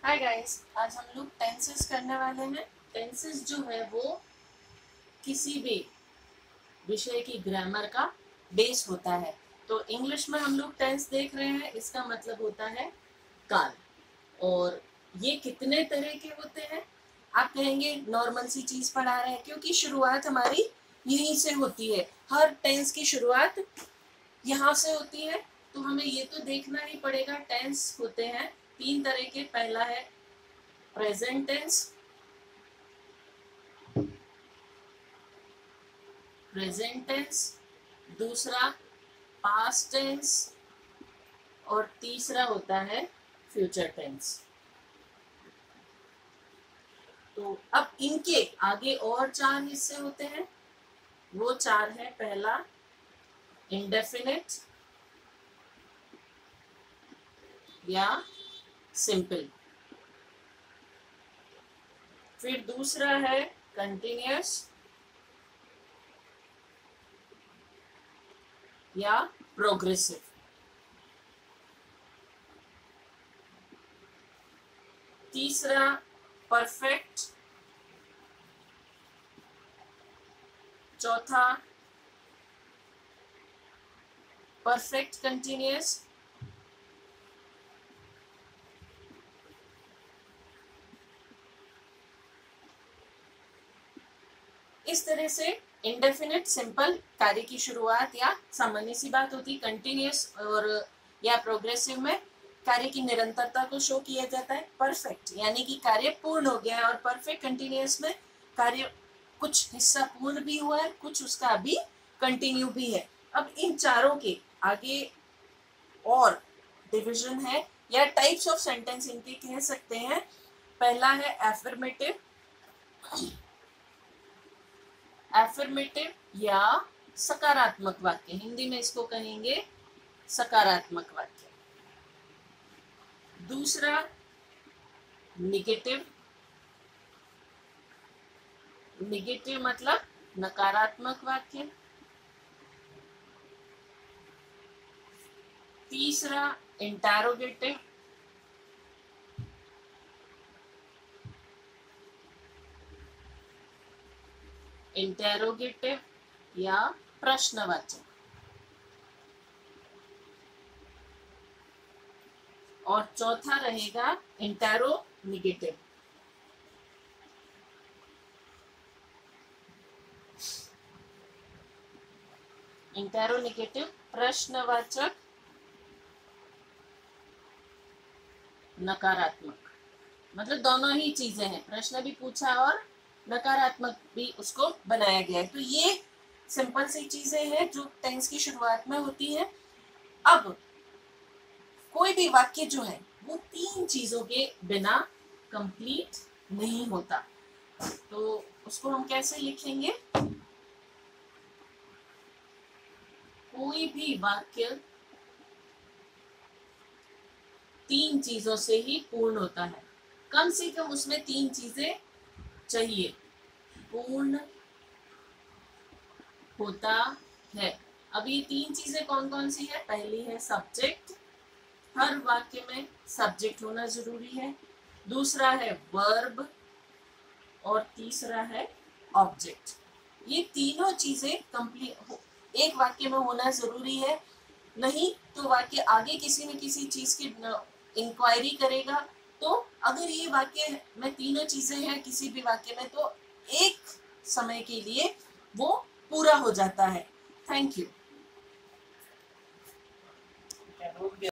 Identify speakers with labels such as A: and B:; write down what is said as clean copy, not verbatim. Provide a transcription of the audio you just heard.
A: Hi guys, आज हम लोग टेंसेस करने वाले हैं। टेंसेस जो है वो किसी भी विषय की ग्रामर का बेस होता है। तो इंग्लिश में हम लोग टेंस देख रहे हैं, इसका मतलब होता है काल। और ये कितने तरह के होते हैं? आप कहेंगे नॉर्मल सी चीज पढ़ा रहे हैं, क्योंकि शुरुआत हमारी यहीं से होती है। हर टेंस की शुरुआत यहाँ से होती है। तो हमें ये तो देखना ही पड़ेगा। टेंस होते हैं तीन तरह के। पहला है प्रेजेंट टेंस, प्रेजेंट टेंस, दूसरा पास्ट टेंस और तीसरा होता है फ्यूचर टेंस। तो अब इनके आगे और चार हिस्से होते हैं। वो चार है, पहला इंडेफिनिट या सिंपल, फिर दूसरा है कंटिन्यूअस या प्रोग्रेसिव, तीसरा परफेक्ट, चौथा परफेक्ट कंटिन्यूअस, इस तरह से इंडेफिनिट सिंपल कार्य की शुरुआत या सामान्य सी बात होती। कंटिन्यूअस और या प्रोग्रेसिव में कार्य की निरंतरता को शो किया जाता है। परफेक्ट यानी कि कार्य पूर्ण हो गया है, और परफेक्ट कंटिन्यूअस में कार्य कुछ हिस्सा पूर्ण भी हुआ है, कुछ उसका अभी कंटिन्यू भी है। अब इन चारों के आगे और डिवीजन है या टाइप्स ऑफ सेंटेंस इनके कह सकते हैं। पहला है एफर्मेटिव, एफर्मेटिव या सकारात्मक वाक्य, हिंदी में इसको कहेंगे सकारात्मक वाक्य। दूसरा निगेटिव, निगेटिव मतलब नकारात्मक वाक्य। तीसरा इंटरोगेटिव, इंटरोगेटिव या प्रश्नवाचक। और चौथा रहेगा इंटरोनिगेटिव। इंटरोनिगेटिव प्रश्नवाचक नकारात्मक, मतलब दोनों ही चीजें हैं, प्रश्न भी पूछा और नकारात्मक भी उसको बनाया गया है। तो ये सिंपल सी चीजें हैं जो टेंस की शुरुआत में होती है। अब कोई भी वाक्य जो है वो तीन चीजों के बिना कंप्लीट नहीं होता। तो उसको हम कैसे लिखेंगे? कोई भी वाक्य तीन चीजों से ही पूर्ण होता है। कम से कम उसमें तीन चीजें चाहिए। पूर्ण होता है। अब ये तीन चीजें कौन कौन सी है? पहली है सब्जेक्ट, हर वाक्य में सब्जेक्ट होना जरूरी है। दूसरा है वर्ब और तीसरा है ऑब्जेक्ट। ये तीनों चीजें कंप्लीट एक वाक्य में होना जरूरी है। नहीं तो वाक्य आगे किसी न किसी चीज की इंक्वायरी करेगा। तो अगर ये वाक्य में तीनों चीजें हैं किसी भी वाक्य में, तो एक समय के लिए वो पूरा हो जाता है। Thank you.